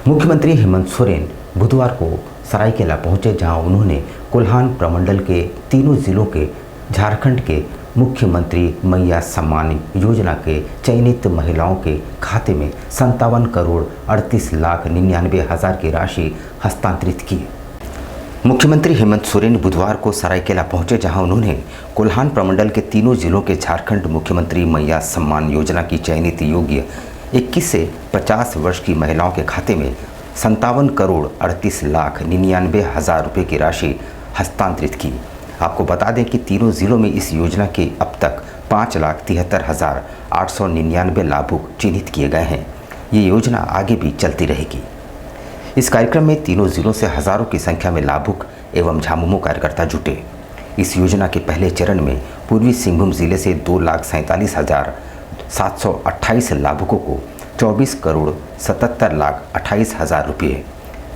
मुख्यमंत्री हेमंत सोरेन बुधवार को सरायकेला पहुंचे, जहां उन्होंने कोल्हान प्रमंडल के तीनों जिलों के झारखंड के मुख्यमंत्री मैया सम्मान योजना के चयनित महिलाओं के खाते में 57,38,99,000 की राशि हस्तांतरित की। मुख्यमंत्री हेमंत सोरेन बुधवार को सरायकेला पहुंचे, जहां उन्होंने कोल्हान प्रमंडल के तीनों जिलों के झारखंड मुख्यमंत्री मैया सम्मान योजना की चयनित योग्य 21 से 50 वर्ष की महिलाओं के खाते में 57,38,99,000 रुपये की राशि हस्तांतरित की। आपको बता दें कि तीनों जिलों में इस योजना के अब तक 5,73,899 लाभुक चिन्हित किए गए हैं। ये योजना आगे भी चलती रहेगी। इस कार्यक्रम में तीनों जिलों से हजारों की संख्या में लाभुक एवं झामुमो कार्यकर्ता जुटे। इस योजना के पहले चरण में पूर्वी सिंहभूम जिले से 2,47,728 लाभुकों को 24,77,28,000 रुपये,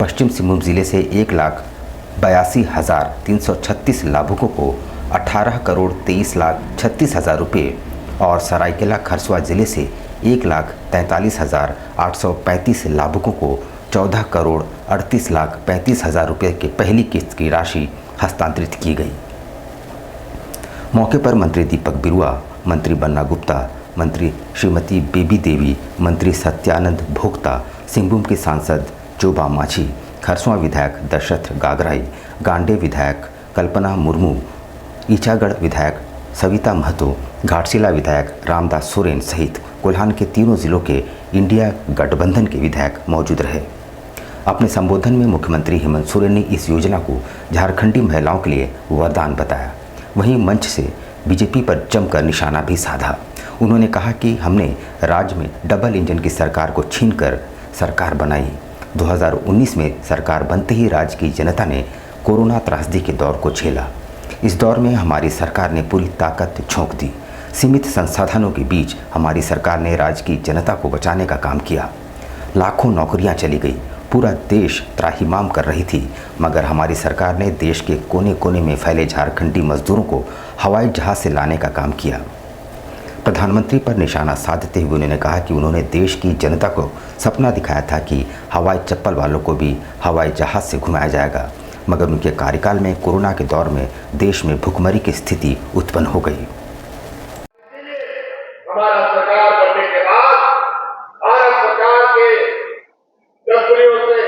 पश्चिम सिंहभूम जिले से 1,82,336 लाभुकों को 18,23,36,000 रुपये और सरायकेला खरसुआ जिले से 1,43,835 लाभुकों को 14,38,35,000 रुपये की पहली किस्त की राशि हस्तांतरित की गई। मौके पर मंत्री दीपक बिरुआ, मंत्री बन्ना गुप्ता, मंत्री श्रीमती बेबी देवी, मंत्री सत्यानंद भोक्ता, सिंहभूम के सांसद चोबा माछी, खरसुआ विधायक दशरथ गागराई, गांडे विधायक कल्पना मुर्मू, ईचागढ़ विधायक सविता महतो, घाटशिला विधायक रामदास सोरेन सहित कोल्हान के तीनों जिलों के इंडिया गठबंधन के विधायक मौजूद रहे। अपने संबोधन में मुख्यमंत्री हेमंत सोरेन ने इस योजना को झारखंडी महिलाओं के लिए वरदान बताया। वहीं मंच से बीजेपी पर जमकर निशाना भी साधा। उन्होंने कहा कि हमने राज्य में डबल इंजन की सरकार को छीनकर सरकार बनाई। 2019 में सरकार बनते ही राज्य की जनता ने कोरोना त्रासदी के दौर को झेला। इस दौर में हमारी सरकार ने पूरी ताकत झोंक दी। सीमित संसाधनों के बीच हमारी सरकार ने राज्य की जनता को बचाने का काम किया। लाखों नौकरियां चली गई, पूरा देश त्राहिमाम कर रही थी, मगर हमारी सरकार ने देश के कोने कोने में फैले झारखंडी मजदूरों को हवाई जहाज से लाने का काम किया। प्रधानमंत्री पर निशाना साधते हुए उन्होंने कहा कि उन्होंने देश की जनता को सपना दिखाया था कि हवाई चप्पल वालों को भी हवाई जहाज से घुमाया जाएगा, मगर उनके कार्यकाल में कोरोना के दौर में देश में भुखमरी की स्थिति उत्पन्न हो गई। हमारा सरकार बनने के बाद भारत सरकार के दफ्तरों से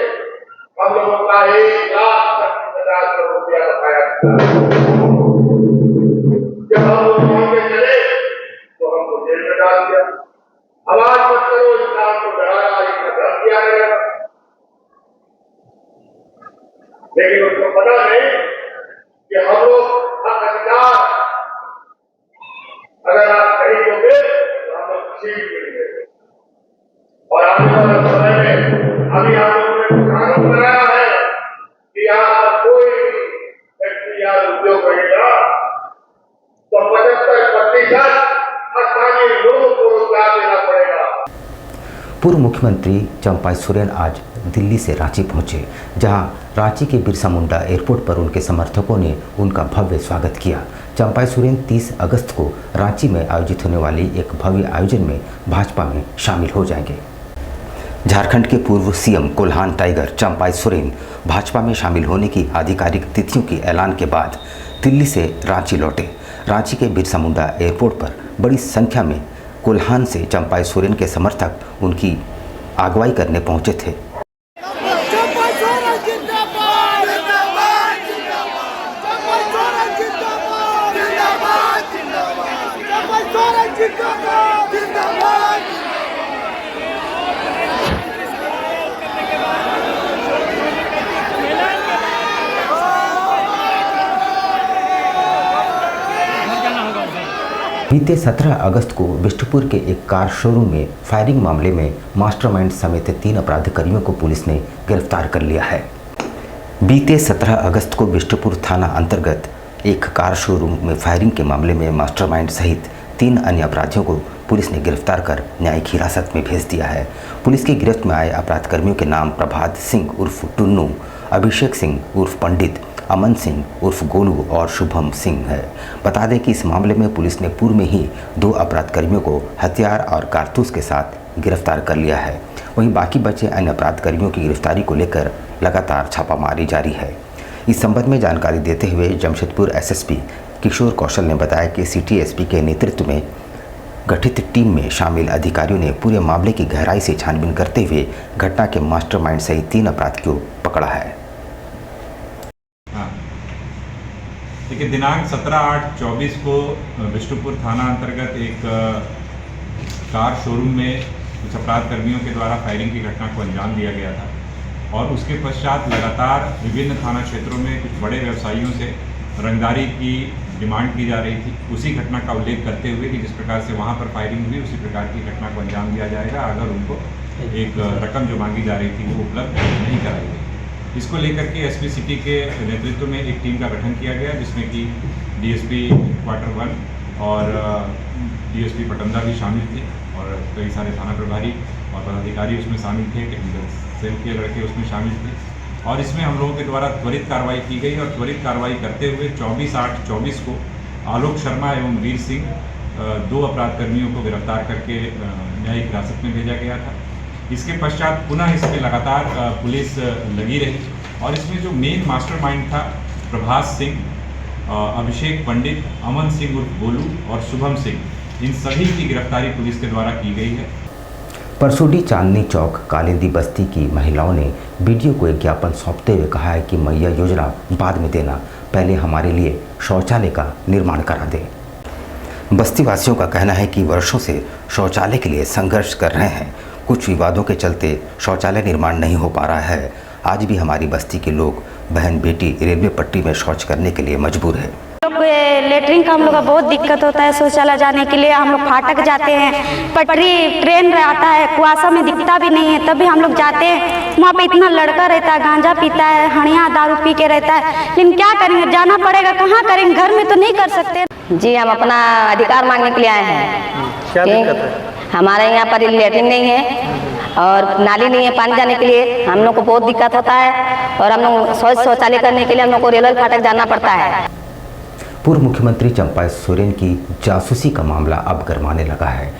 हम लोगों का 1,30,000 करोड़ रुपया बकाया था। जब हम लोग मांगे चले तो हमको जेल में डाल दिया। आवाज मत करो, इस काम को डराया, इसका डर दिया गया। लेकिन उसको पता नहीं कि हम लोग हक अधिकार अगर आप खरीदोगे तो हम लोग छीन लेंगे। और आने वाले समय में अभी आप लोगों ने कानून बनाया है कि यहाँ कोई व्यक्ति या उद्योग रहेगा तो 75% स्थानीय लोगों को रोजगार देना पड़ेगा। पूर्व मुख्यमंत्री चंपाई सोरेन आज दिल्ली से रांची पहुंचे, जहां रांची के बिरसा मुंडा एयरपोर्ट पर उनके समर्थकों ने उनका भव्य स्वागत किया। चंपाई सोरेन 30 अगस्त को रांची में आयोजित होने वाली एक भव्य आयोजन में भाजपा में शामिल हो जाएंगे। झारखंड के पूर्व सीएम कोल्हान टाइगर चंपाई सोरेन भाजपा में शामिल होने की आधिकारिक तिथियों के ऐलान के बाद दिल्ली से रांची लौटे। रांची के बिरसा मुंडा एयरपोर्ट पर बड़ी संख्या में कोल्हान से चंपाई सोरेन के समर्थक उनकी अगुवाई करने पहुंचे थे। बीते 17 अगस्त को बिष्टुपुर के एक कार शोरूम में फायरिंग मामले में मास्टरमाइंड समेत 3 अपराधकर्मियों को पुलिस ने गिरफ्तार कर लिया है। बीते 17 अगस्त को बिष्टुपुर थाना अंतर्गत एक कार शोरूम में फायरिंग के मामले में मास्टरमाइंड सहित 3 अन्य अपराधियों को पुलिस ने गिरफ्तार कर न्यायिक हिरासत में भेज दिया है। पुलिस की गिरफ्त में आए अपराधकर्मियों के नाम प्रभात सिंह उर्फ टुन्नू, अभिषेक सिंह उर्फ पंडित, अमन सिंह उर्फ गोलू और शुभम सिंह है। बता दें कि इस मामले में पुलिस ने पूर्व में ही 2 अपराधकर्मियों को हथियार और कारतूस के साथ गिरफ्तार कर लिया है। वहीं बाकी बचे अन्य अपराधकर्मियों की गिरफ्तारी को लेकर लगातार छापामारी जारी है। इस संबंध में जानकारी देते हुए जमशेदपुर एसएसपी किशोर कौशल ने बताया कि सिटी एसपी के नेतृत्व में गठित टीम में शामिल अधिकारियों ने पूरे मामले की गहराई से छानबीन करते हुए घटना के मास्टरमाइंड सहित 3 अपराधियों को पकड़ा है। देखिए, दिनांक 17/8/24 को विष्णुपुर थाना अंतर्गत एक कार शोरूम में कुछ अपराध कर्मियों के द्वारा फायरिंग की घटना को अंजाम दिया गया था और उसके पश्चात लगातार विभिन्न थाना क्षेत्रों में कुछ बड़े व्यवसायियों से रंगदारी की डिमांड की जा रही थी। उसी घटना का उल्लेख करते हुए कि जिस प्रकार से वहाँ पर फायरिंग हुई उसी प्रकार की घटना को अंजाम दिया जाएगा अगर उनको एक रकम जो मांगी जा रही थी वो उपलब्ध नहीं कराई गई। इसको लेकर के एसपी सिटी के नेतृत्व में एक टीम का गठन किया गया जिसमें कि डीएसपी क्वार्टर 1 और डीएसपी पटंदा भी शामिल थे और कई सारे थाना प्रभारी और पदाधिकारी उसमें शामिल थे, टेक्निकल सेल के लड़के उसमें शामिल थे और इसमें हम लोगों के द्वारा त्वरित कार्रवाई की गई और त्वरित कार्रवाई करते हुए 24/8/24 को आलोक शर्मा एवं वीर सिंह 2 अपराध कर्मियों को गिरफ्तार करके न्यायिक हिरासत में भेजा गया था। इसके पश्चात पुनः इसमें लगातार पुलिस लगी रही और इसमें जो मेन मास्टरमाइंड था प्रभास सिंह, अभिषेक पंडित, अमन सिंह उर्फ गोलू और शुभम सिंह, इन सभी की गिरफ्तारी पुलिस के द्वारा की गई है। परसोडी चांदनी चौक कालिंदी बस्ती की महिलाओं ने वीडियो को एक ज्ञापन सौंपते हुए कहा है कि मैया योजना बाद में देना, पहले हमारे लिए शौचालय का निर्माण करा दे। बस्ती वासियों का कहना है कि वर्षों से शौचालय के लिए संघर्ष कर रहे हैं। कुछ विवादों के चलते शौचालय निर्माण नहीं हो पा रहा है। आज भी हमारी बस्ती के लोग बहन बेटी रेलवे पट्टी में शौच करने के लिए मजबूर है। लेटरिन का हम लोग का बहुत दिक्कत होता है। शौचालय जाने के लिए हम लोग फाटक जाते हैं, पटरी ट्रेन आता है, कुआसा में दिखता भी नहीं है, तब भी हम लोग जाते हैं। वहाँ पे इतना लड़का रहता है, गांजा पीता है, हड़िया दारू पी के रहता है, लेकिन क्या करेंगे, जाना पड़ेगा। कहाँ करेंगे, घर में तो नहीं कर सकते। जी, हम अपना अधिकार मांगने के लिए आए हैं। क्या दिक्कत है? हमारे यहाँ पर लेटरिन नहीं है और नाली नहीं है पानी जाने के लिए। हम लोग को बहुत दिक्कत होता है और हम लोग शौचालय करने के लिए हम लोग को रेलवे फाटक जाना पड़ता है। पूर्व मुख्यमंत्री चंपा सोरेन की जासूसी का मामला अब गरमाने लगा है।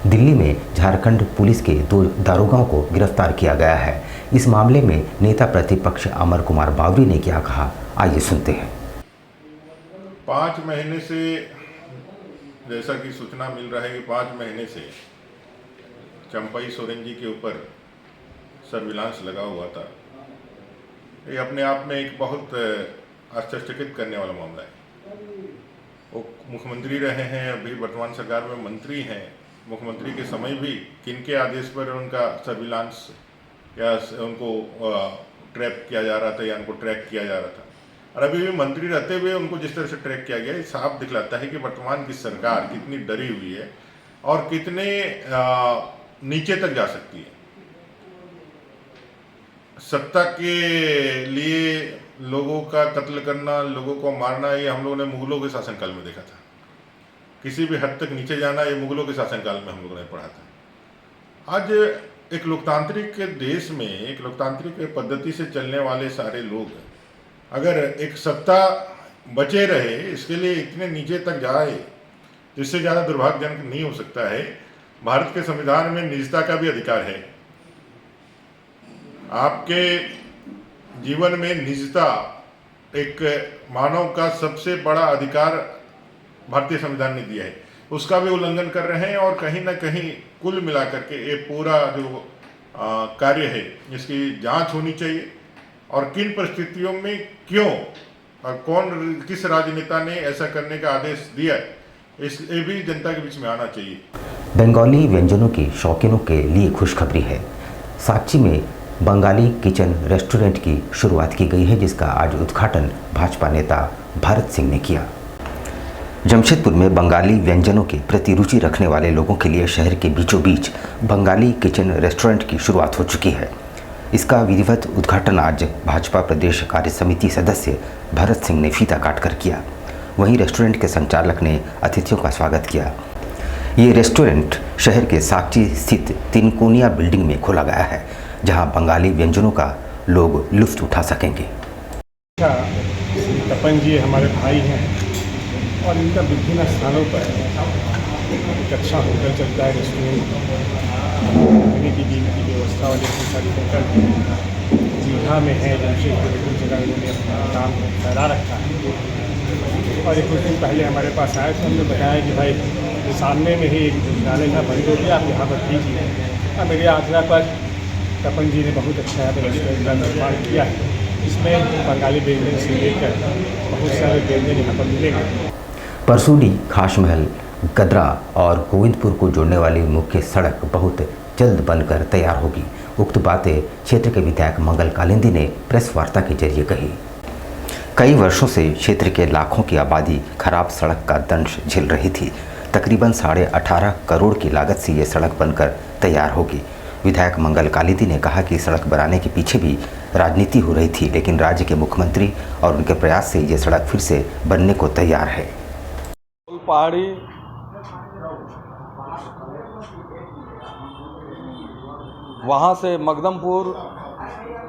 दिल्ली में झारखंड पुलिस के 2 दारोगाओं को गिरफ्तार किया गया है। इस मामले में नेता प्रतिपक्ष अमर कुमार बावरी ने क्या कहा, आइए सुनते हैं। 5 महीने से जैसा कि सूचना मिल रहा है कि 5 महीने से चंपाई सोरेन जी के ऊपर सर्विलांस लगा हुआ था। ये अपने आप में एक बहुत आश्चर्यचकित करने वाला मामला है। वो मुख्यमंत्री रहे हैं, अभी वर्तमान सरकार में मंत्री हैं। मुख्यमंत्री के समय भी किनके आदेश पर उनका सर्विलांस या उनको ट्रैप किया जा रहा था या उनको ट्रैक किया जा रहा था, और अभी भी मंत्री रहते हुए उनको जिस तरह से ट्रैक किया गया, साफ दिखलाता है कि वर्तमान की सरकार कितनी डरी हुई है और कितने नीचे तक जा सकती है। सत्ता के लिए लोगों का कत्ल करना, लोगों को मारना, ये हम लोगों ने मुगलों के शासनकाल में देखा था। किसी भी हद तक नीचे जाना ये मुगलों के शासनकाल में हम लोगों ने पढ़ा था। आज एक लोकतांत्रिक देश में, एक लोकतांत्रिक पद्धति से चलने वाले सारे लोग अगर एक सत्ता बचे रहे, इसके लिए इतने नीचे तक जाए, तो इससे ज़्यादा दुर्भाग्यजनक नहीं हो सकता है। भारत के संविधान में निजता का भी अधिकार है। आपके जीवन में निजता एक मानव का सबसे बड़ा अधिकार भारतीय संविधान ने दिया है, उसका भी उल्लंघन कर रहे हैं। और कहीं ना कहीं कुल मिलाकर के ये पूरा जो कार्य है इसकी जांच होनी चाहिए और किन परिस्थितियों में क्यों और कौन किस राजनेता ने ऐसा करने का आदेश दिया है, ये भी जनता के बीच में आना चाहिए। बंगाली व्यंजनों की शौकीनों के लिए खुशखबरी है। साक्षी में बंगाली किचन रेस्टोरेंट की शुरुआत की गई है, जिसका आज उद्घाटन भाजपा नेता भरत सिंह ने किया। जमशेदपुर में बंगाली व्यंजनों के प्रति रुचि रखने वाले लोगों के लिए शहर के बीचों बीच बंगाली किचन रेस्टोरेंट की शुरुआत हो चुकी है। इसका विधिवत उद्घाटन आज भाजपा प्रदेश कार्य समिति सदस्य भरत सिंह ने फीता काटकर किया। वहीं रेस्टोरेंट के संचालक ने अतिथियों का स्वागत किया। ये रेस्टोरेंट शहर के साक्षी स्थित 3 कोनिया बिल्डिंग में खोला गया है, जहां बंगाली व्यंजनों का लोग लुत्फ उठा सकेंगे। तपन जी हमारे भाई हैं और इनका विभिन्न स्थानों पर एक अच्छा होटल चलता है, रेस्टोरेंट, रहने की जीने की व्यवस्था और इतनी सारी होटल दीघा में है, जमशेदपुर कुछ जगह इन्होंने अपना काम फैला रखा है। और कुछ दिन पहले हमारे पास आए तो हमने बताया कि भाई ये सामने में ही एक भोजनालय था, बंद हो गया, आप यहाँ पर कीजिए। और मेरे आग्रह पर तपन जी ने बहुत अच्छा यहाँ पर रेस्टोरेंट का निर्माण किया है। इसमें बंगाली व्यंजन से लेकर बहुत सारे व्यंजन यहाँ पर मिलेंगे। परसूडी, खासमहल, गदरा और गोविंदपुर को जोड़ने वाली मुख्य सड़क बहुत जल्द बनकर तैयार होगी। उक्त बातें क्षेत्र के विधायक मंगल कालिंदी ने प्रेस वार्ता के जरिए कही। कई वर्षों से क्षेत्र के लाखों की आबादी खराब सड़क का दंश झेल रही थी। तकरीबन 18.5 करोड़ की लागत से ये सड़क बनकर तैयार होगी। विधायक मंगल कालिंदी ने कहा कि सड़क बनाने के पीछे भी राजनीति हो रही थी, लेकिन राज्य के मुख्यमंत्री और उनके प्रयास से ये सड़क फिर से बनने को तैयार है। पहाड़ी वहाँ से मकदमपुर,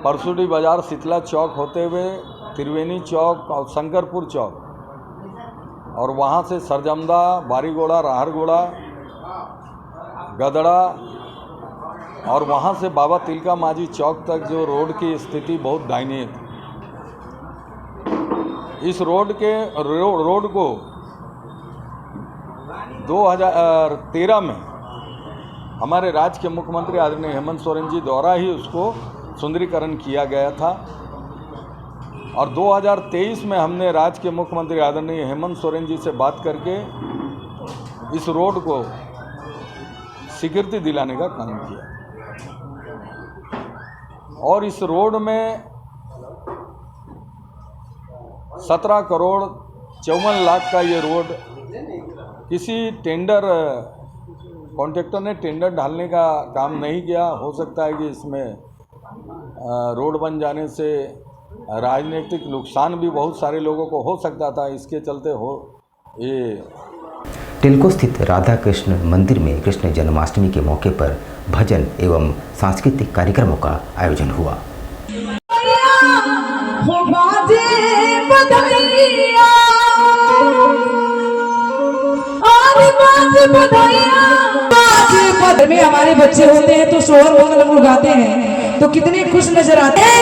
परसूडी बाज़ार, शीतला चौक होते हुए त्रिवेणी चौक और शंकरपुर चौक, और वहाँ से सरजमदा, बारीगोड़ा, राहरगोड़ा, गदड़ा और वहाँ से बाबा तिलका मांझी चौक तक जो रोड की स्थिति बहुत दयनीय थी। इस रोड को 2013 में हमारे राज्य के मुख्यमंत्री आदरणीय हेमंत सोरेन जी द्वारा ही उसको सुंदरीकरण किया गया था, और 2023 में हमने राज्य के मुख्यमंत्री आदरणीय हेमंत सोरेन जी से बात करके इस रोड को स्वीकृति दिलाने का काम किया। और इस रोड में 17 करोड़ 54 लाख का ये रोड किसी कॉन्ट्रैक्टर ने टेंडर डालने का काम नहीं किया। हो सकता है कि इसमें रोड बन जाने से राजनीतिक नुकसान भी बहुत सारे लोगों को हो सकता था, इसके चलते ये टिल्को स्थित राधा कृष्ण मंदिर में कृष्ण जन्माष्टमी के मौके पर भजन एवं सांस्कृतिक कार्यक्रमों का आयोजन हुआ। में हमारे बच्चे होते हैं तो शोर वगैरह लोग गाते हैं तो कितने खुश नजर आते हैं।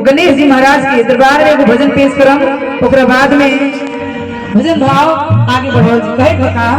गणेश जी महाराज के दरबार में भजन पेश करम, ओकरा बाद में भजन भाव आगे बढ़ो जी कहे का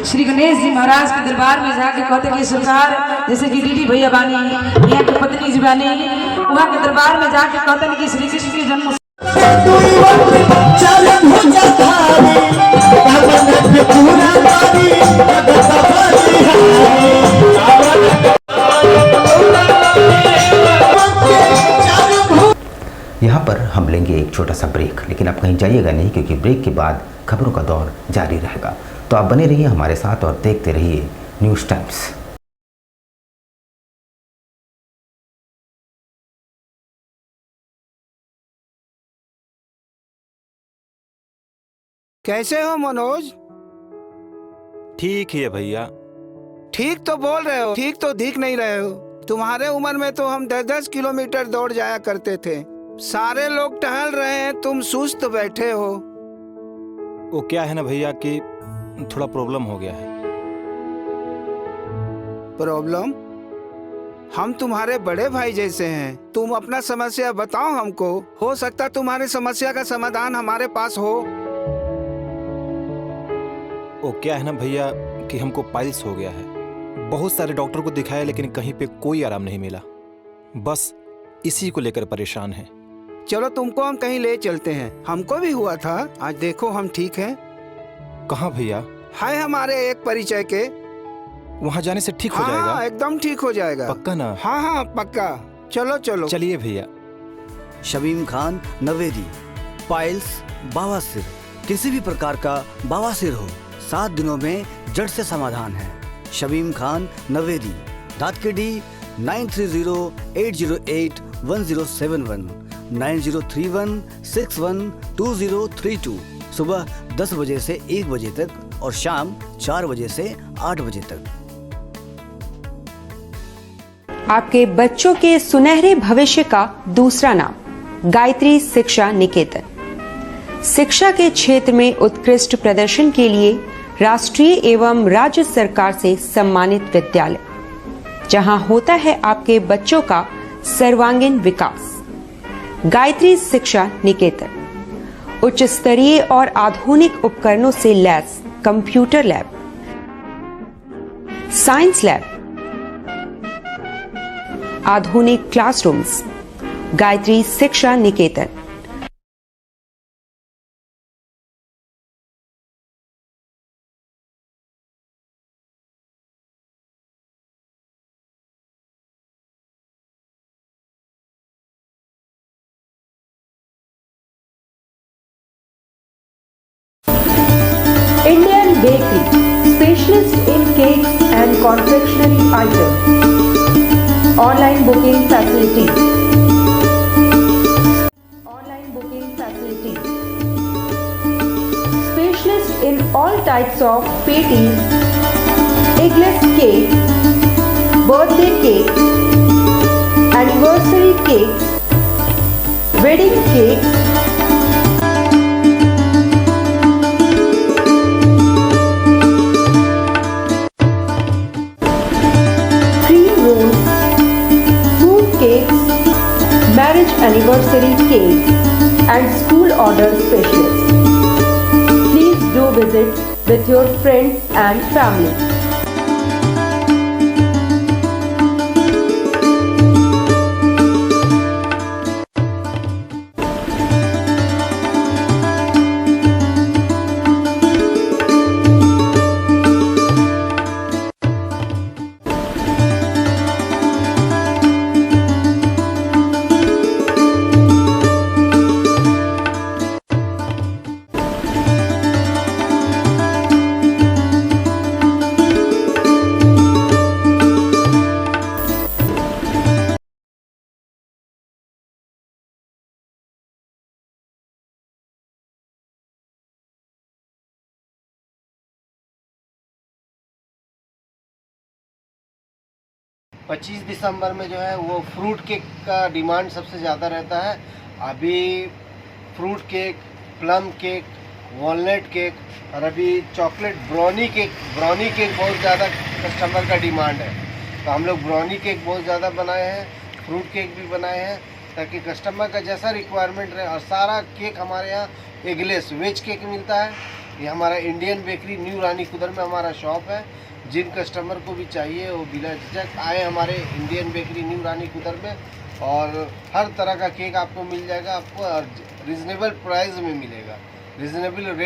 श्री गणेश जी महाराज के दरबार में जाके कहते कि सरकार, जैसे कि दीदी भैया बानी, यहाँ की पत्नी जी बानी, वहाँ के दरबार में जाके कहते कि श्री कृष्ण के जन्म यहाँ पर हम लेंगे एक छोटा सा ब्रेक, लेकिन आप कहीं जाइएगा नहीं, क्योंकि ब्रेक के बाद खबरों का दौर जारी रहेगा। तो आप बने रहिए हमारे साथ और देखते रहिए न्यूज़ टाइम्स। कैसे हो मनोज? ठीक ही है भैया। ठीक तो बोल रहे हो, ठीक तो दिख नहीं रहे हो। तुम्हारे उम्र में तो हम 10-10 किलोमीटर दौड़ जाया करते थे। सारे लोग टहल रहे हैं, तुम सुस्त बैठे हो। वो क्या है ना भैया कि थोड़ा प्रॉब्लम हो गया है। प्रॉब्लम? हम तुम्हारे बड़े भाई जैसे हैं, तुम अपना समस्या बताओ हमको, हो सकता तुम्हारी समस्या का समाधान हमारे पास हो। वो क्या है ना भैया कि हमको पाइल्स हो गया है। बहुत सारे डॉक्टर को दिखाया लेकिन कहीं पे कोई आराम नहीं मिला। बस इसी को लेकर परेशान है। चलो तुमको हम कहीं ले चलते हैं, हमको भी हुआ था। आज देखो हम ठीक हैं। कहाँ भैया? है हमारे एक परिचय के। वहाँ जाने से ठीक हो जाएगा? हाँ, एकदम ठीक हो जाएगा। पक्का ना? हाँ हाँ पक्का। चलो चलो। चलिए भैया। शमीम खान नवेदी। पाइल्स, बवासीर, किसी भी प्रकार का बवासीर हो 7 दिनों में जड़ से समाधान है। शमीम खान नवेदी, दातकेडी 9308081071 9031612032। सुबह 10 बजे से 1 बजे तक और शाम 4 बजे से 8 बजे तक। आपके बच्चों के सुनहरे भविष्य का दूसरा नाम गायत्री शिक्षा निकेतन। शिक्षा के क्षेत्र में उत्कृष्ट प्रदर्शन के लिए राष्ट्रीय एवं राज्य सरकार से सम्मानित विद्यालय, जहां होता है आपके बच्चों का सर्वांगीण विकास। गायत्री शिक्षा निकेतन उच्च स्तरीय और आधुनिक उपकरणों से lace computer lab, science lab, आधुनिक क्लासरूम्स। गायत्री शिक्षा निकेतन। Indian Bakery, specialist in cakes and confectionery items. Online booking facilities. Online booking facilities. Specialist in all types of patties, eggless cake, birthday cake, anniversary cakes, wedding cakes, marriage anniversary cake and school order specialist. Please do visit with your friends and family. पच्चीस दिसंबर में जो है वो fruit cake का demand सबसे ज़्यादा रहता है। अभी fruit cake, plum cake, walnut cake और अभी चॉकलेट ब्राउनी केक बहुत ज़्यादा कस्टमर का डिमांड है। तो हम लोग ब्राउनी केक बहुत ज़्यादा बनाए हैं, फ्रूट केक भी बनाए हैं ताकि कस्टमर का जैसा रिक्वायरमेंट रहे। और सारा केक हमारे यहाँ एगलेस वेज केक मिलता है। ये हमारा इंडियन बेकरी न्यू रानी कुदर में हमारा शॉप है। जिन कस्टमर को भी चाहिए वो बिना झिझक आए हमारे इंडियन बेकरी न्यू रानी कुदर में, और हर तरह का केक आपको मिल जाएगा। आपको रीज़नेबल प्राइस में मिलेगा, रीज़नेबल रेट।